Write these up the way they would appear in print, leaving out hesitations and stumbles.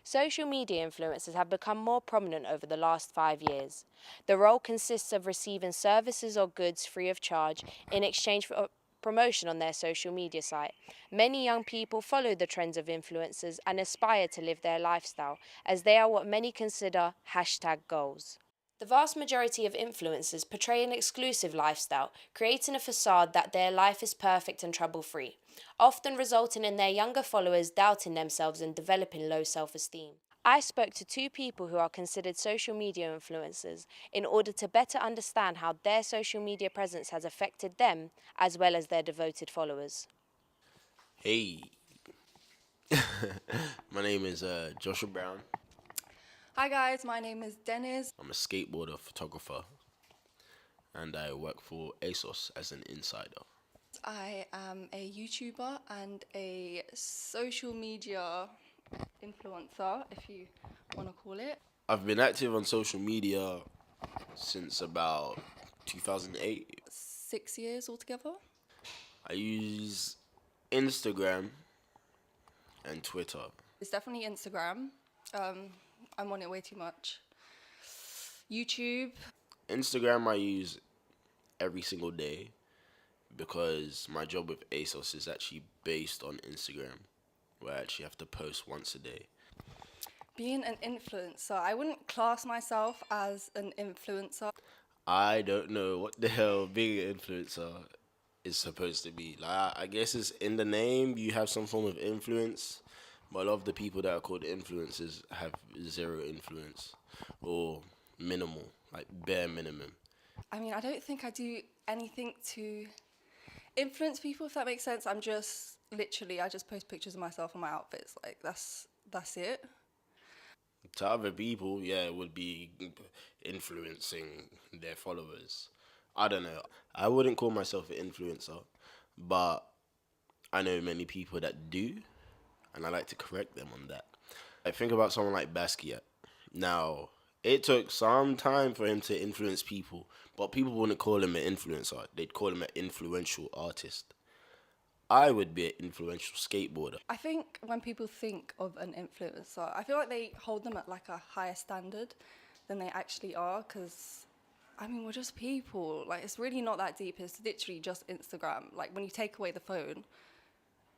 Social media influencers have become more prominent over the last 5 years. The role consists of receiving services or goods free of charge in exchange for promotion on their social media site. Many young people follow the trends of influencers and aspire to live their lifestyle, as they are what many consider hashtag goals. The vast majority of influencers portray an exclusive lifestyle, creating a facade that their life is perfect and trouble free, often resulting in their younger followers doubting themselves and developing low self esteem. I spoke to two people who are considered social media influencers in order to better understand how their social media presence has affected them as well as their devoted followers. Hey, my name is Joshua Brown. Hi guys, my name is Dennis. I'm a skateboarder photographer, and I work for ASOS as an insider. I am a YouTuber and a social media influencer, if you want to call it. I've been active on social media since about 2008. 6 years altogether. I use Instagram and Twitter. It's definitely Instagram. I'm on it way too much. YouTube. Instagram I use every single day because my job with ASOS is actually based on Instagram, where I actually have to post once a day. Being an influencer, I wouldn't class myself as an influencer. I don't know what the hell being an influencer is supposed to be. Like, I guess it's in the name, you have some form of influence, but a lot of the people that are called influencers have zero influence or minimal, like bare minimum. I mean, I don't think I do anything to influence people, if that makes sense. I'm just literally, I just post pictures of myself and my outfits. Like that's it. To other people, yeah, it would be influencing their followers. I don't know. I wouldn't call myself an influencer, but I know many people that do, and I like to correct them on that. I think about someone like Basquiat. Now, it took some time for him to influence people, but people wouldn't call him an influencer. They'd call him an influential artist. I would be an influential skateboarder. I think when people think of an influencer, I feel like they hold them at like a higher standard than they actually are. Because I mean, we're just people. Like, it's really not that deep. It's literally just Instagram. Like, when you take away the phone,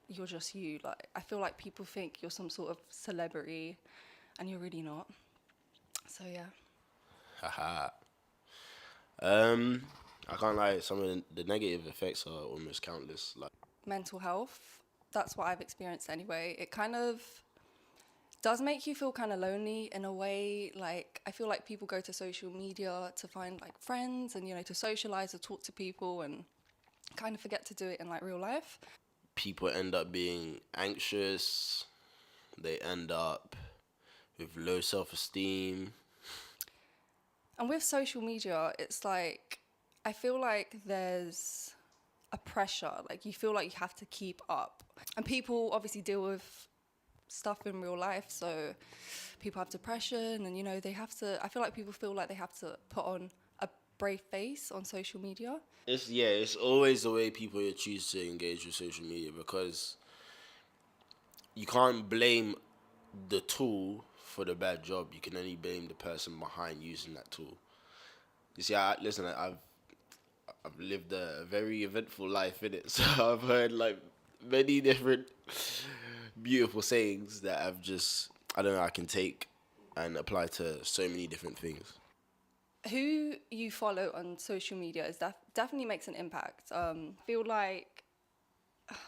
you're just you. Like, I feel like people think you're some sort of celebrity, and you're really not. So yeah. Haha. I can't lie. Some of the negative effects are almost countless. Like, Mental health, that's what I've experienced anyway. It kind of does make you feel kind of lonely in a way. Like, I feel like people go to social media to find like friends and, to socialize, to talk to people, and kind of forget to do it in like real life. people end up being anxious. They end up with low self-esteem. And with social media, it's like, I feel like there's a pressure. Like, you feel like you have to keep up. And people obviously deal with stuff in real life, so people have depression, and they have to. I feel like people feel like they have to put on a brave face on social media. It's always the way people choose to engage with social media because you can't blame the tool for the bad job. You can only blame the person behind using that tool. You see, I've lived a very eventful life in it, so I've heard like many different beautiful sayings that I don't know, I can take and apply to so many different things. Who you follow on social media definitely makes an impact. Feel like,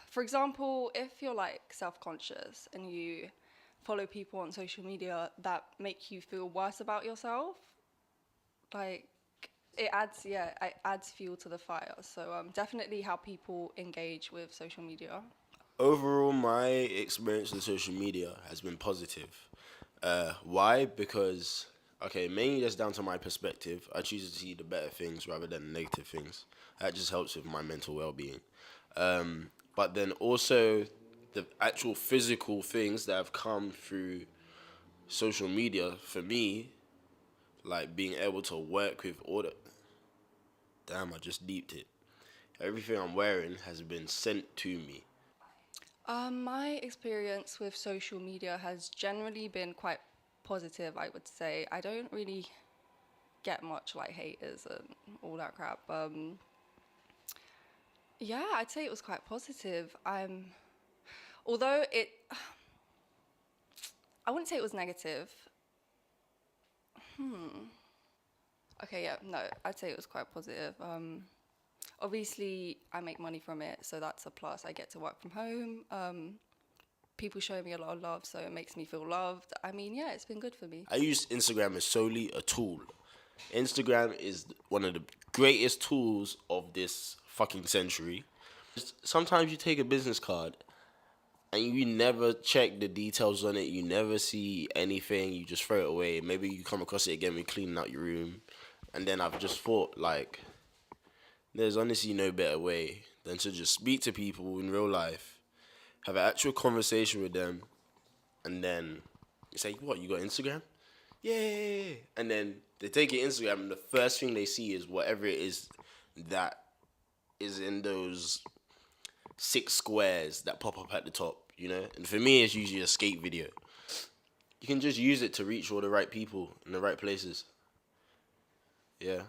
for example, if you're like self-conscious and you follow people on social media that make you feel worse about yourself, like, it adds fuel to the fire. So definitely how people engage with social media. Overall, my experience with social media has been positive. Why? Because, okay, mainly that's down to my perspective. I choose to see the better things rather than negative things. That just helps with my mental well-being. But then also the actual physical things that have come through social media for me, like being able to work with all the. Damn, I just deeped it. Everything I'm wearing has been sent to me. My experience with social media has generally been quite positive, I would say. I don't really get much like haters and all that crap. Yeah, I'd say it was quite positive. Although I wouldn't say it was negative. Okay, yeah, no, I'd say it was quite positive. Obviously, I make money from it, so that's a plus. I get to work from home. People show me a lot of love, so it makes me feel loved. I mean, yeah, it's been good for me. I use Instagram as solely a tool. Instagram is one of the greatest tools of this fucking century. Sometimes you take a business card and you never check the details on it. You never see anything. You just throw it away. Maybe you come across it again when cleaning out your room. And then I've just thought, like, there's honestly no better way than to just speak to people in real life, have an actual conversation with them, and then you say, what, you got Instagram? Yeah. And then they take your Instagram, and the first thing they see is whatever it is that is in those 6 squares that pop up at the top, you know? And for me, it's usually a skate video. You can just use it to reach all the right people in the right places. Yeah.